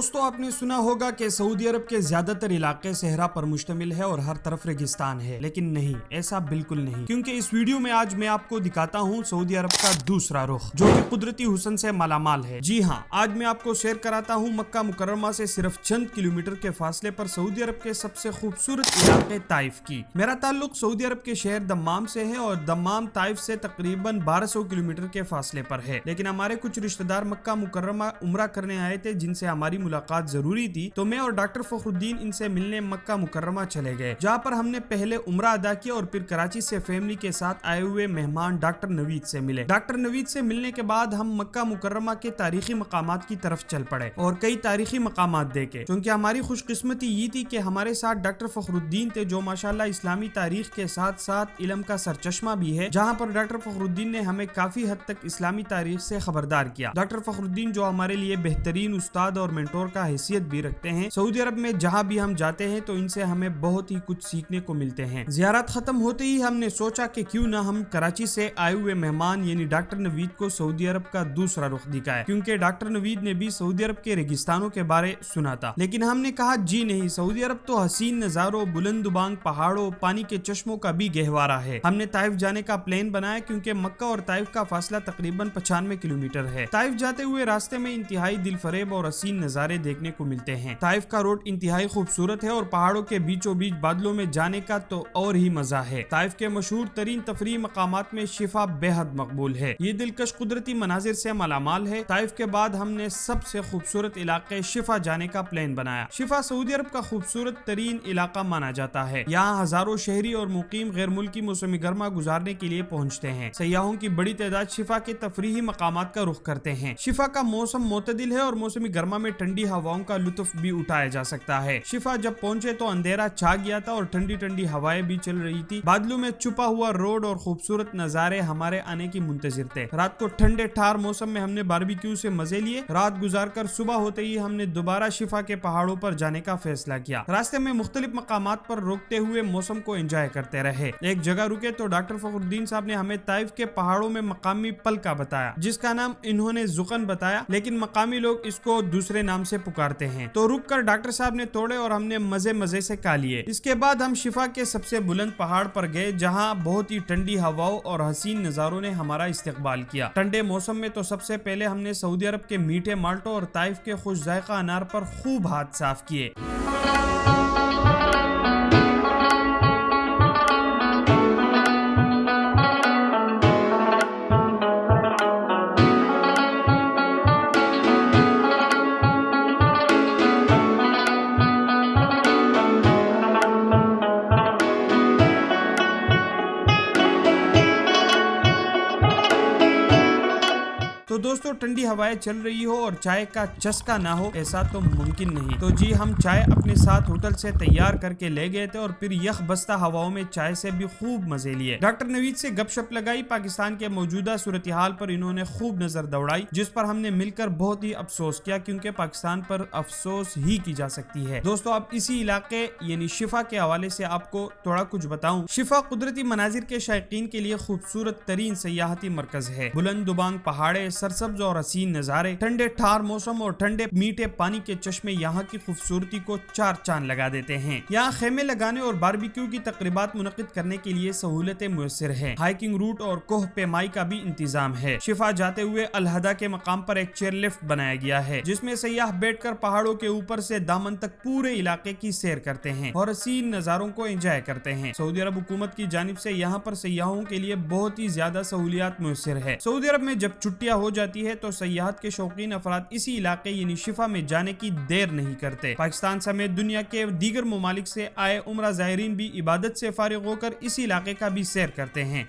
दोस्तों आपने सुना होगा कि सऊदी अरब के ज्यादातर इलाके सहरा पर मुश्तमिल है और हर तरफ रेगिस्तान है, लेकिन नहीं, ऐसा बिल्कुल नहीं। क्योंकि इस वीडियो में आज मैं आपको दिखाता हूँ सऊदी अरब का दूसरा रुख जो कि कुदरती हुस्न से मालामाल है। जी हाँ, आज मैं आपको शेयर कराता हूँ मक्का मुकर्रमा से सिर्फ चंद किलोमीटर के फासले पर सऊदी अरब के सबसे खूबसूरत इलाके ताइफ की। मेरा ताल्लुक सऊदी अरब के शहर दम्माम से है और दम्माम ताइफ से तकरीबन 1200 किलोमीटर के फासले पर है। लेकिन हमारे कुछ रिश्तेदार मक्का मुकर्रमा उम्रा करने आए थे जिनसे हमारी मुलाकात जरूरी थी, तो मैं और डॉक्टर फखरुद्दीन इनसे मिलने मक्का मुकर्रमा चले गए, जहाँ पर हमने पहले उम्रा अदा किया और फिर कराची से फैमिली के साथ आए हुए मेहमान डॉक्टर नवीद से मिले। डॉक्टर नवीद से मिलने के बाद हम मक्का मुकर्रमा के तारीखी मकामात की तरफ चल पड़े और कई तारीखी मकामात देखे। क्योंकि हमारी खुशकिस्मती ये थी कि हमारे साथ डॉक्टर फखरुद्दीन थे जो माशाल्लाह इस्लामी तारीख के साथ साथ इल्म का सरचश्मा भी है, जहाँ पर डॉक्टर फखरुद्दीन ने हमें काफी हद तक इस्लामी तारीख से खबरदार किया। डॉक्टर फखरुद्दीन जो हमारे लिए बेहतरीन उस्ताद और मेंटोर का हैसियत भी रखते हैं। सऊदी अरब में जहाँ भी हम जाते हैं तो इनसे हमें बहुत ही कुछ सीखने को मिलते हैं। ज़ियारत खत्म होते ही हमने सोचा कि क्यों ना हम कराची से आए हुए मेहमान यानी डॉक्टर नवीद को सऊदी अरब का दूसरा रुख दिखाए, क्योंकि डॉक्टर नवीद ने भी सऊदी अरब के रेगिस्तानों के बारे सुना था। लेकिन हमने कहा जी नहीं, सऊदी अरब तो हसीन नजारों, बुलंदुबांग पहाड़ों, पानी के चश्मों का भी गहवारा है। हमने ताइफ जाने का प्लान बनाया क्योंकि मक्का और ताइफ का फासला तकरीबन 95 किलोमीटर है। ताइफ जाते हुए रास्ते में इंतहाई दिलफरेब और हसीन नजारे देखने को मिलते हैं। ताइफ का रोड इंतहाई खूबसूरत है और पहाड़ों के बीचों बीच बादलों में जाने का तो और ही मजा है। ताइफ के मशहूर तरीन तफरीह मकामात में शिफा बेहद मकबूल है। ये दिलकश कुदरती मनाजिर से मालामाल है। ताइफ के बाद हमने सबसे खूबसूरत इलाके शिफा जाने का प्लान बनाया। शिफा सऊदी अरब का खूबसूरत तरीन इलाका माना जाता है। यहाँ हजारों शहरी और मुकीम गैर मुल्की मौसमी गर्मा गुजारने के लिए पहुँचते हैं। सयाहों की बड़ी तादाद शिफा के तफरीही मकामात का रुख करते हैं। शिफा का मौसम मोतदिल है और मौसमी गर्मा में ठंडी हवाओं का लुत्फ भी उठाया जा सकता है। शिफा जब पहुंचे तो अंधेरा छा गया था और ठंडी ठंडी हवाएं भी चल रही थी। बादलों में छुपा हुआ रोड और खूबसूरत नजारे हमारे आने की मुंतजिर थे। रात को ठंडे ठार मौसम में हमने बारबेक्यू से मजे लिए। रात गुजारकर सुबह होते ही हमने दोबारा शिफा के पहाड़ों पर जाने का फैसला किया। रास्ते में मुख्तलिफ मकामात पर रोकते हुए मौसम को एंजॉय करते रहे। एक जगह रुके तो डॉक्टर फखरुद्दीन साहब ने हमें ताइफ के पहाड़ों में मकामी पलका बताया, जिसका नाम इन्होंने जुकन बताया, लेकिन मकामी लोग इसको दूसरे नाम से पुकारते हैं। तो रुक कर डॉक्टर साहब ने तोड़े और हमने मजे मजे से खा लिए। इसके बाद हम शिफा के सबसे बुलंद पहाड़ पर गए, जहां बहुत ही ठंडी हवाओं और हसीन नजारों ने हमारा इस्तकबाल किया। ठंडे मौसम में तो सबसे पहले हमने सऊदी अरब के मीठे माल्टों और ताइफ के खुश जायका अनार पर खूब हाथ साफ किए। तो दोस्तों ठंडी हवाएं चल रही हो और चाय का चस्का ना हो, ऐसा तो मुमकिन नहीं। तो जी हम चाय अपने साथ होटल से तैयार करके ले गए थे और फिर यख बस्ता हवाओं में चाय से भी खूब मजे लिए। डॉक्टर नवीद से गपशप लगाई। पाकिस्तान के मौजूदा सूरत हाल पर इन्होंने खूब नजर दौड़ाई, जिस पर हमने मिलकर बहुत ही अफसोस किया, क्योंकि पाकिस्तान पर अफसोस ही की जा सकती है। दोस्तों अब इसी इलाके यानी शिफा के हवाले से आपको थोड़ा कुछ बताऊं। शिफा कुदरती मनाजिर के शौकीन के लिए खूबसूरत तरीन सयाहती मरकज है। बुलंदुबांग पहाड़े, सरसब्ज और हसीन नजारे, ठंडे ठार मौसम और ठंडे मीठे पानी के चश्मे यहाँ की खूबसूरती को चार चांद लगा देते हैं। यहाँ खेमे लगाने और बारबेक्यू की तकरीबात मुनक्किद करने के लिए सहूलतें मुयस्सर हैं। हाइकिंग रूट और कोह पेमाई का भी इंतजाम है। शिफा जाते हुए अलहदा के मकाम पर एक चेयर लिफ्ट बनाया गया है, जिसमें सयाह बैठकर पहाड़ों के ऊपर से दामन तक पूरे इलाके की सैर करते हैं और हसीन नजारों को एंजॉय करते हैं। सऊदी अरब हुकूमत की जानिब से यहाँ पर सयाहों के लिए बहुत ही ज्यादा सहूलियात मुयस्सर है। सऊदी अरब में जब छुट्टियां हो जाती है तो सयाहत के शौकीन अफराद इसी इलाके यानी शिफा में जाने की देर नहीं करते। पाकिस्तान समेत दुनिया के दीगर ममालिक से आए उम्रा ज़ायरीन भी इबादत से फारिग होकर इसी इलाके का भी सैर करते हैं।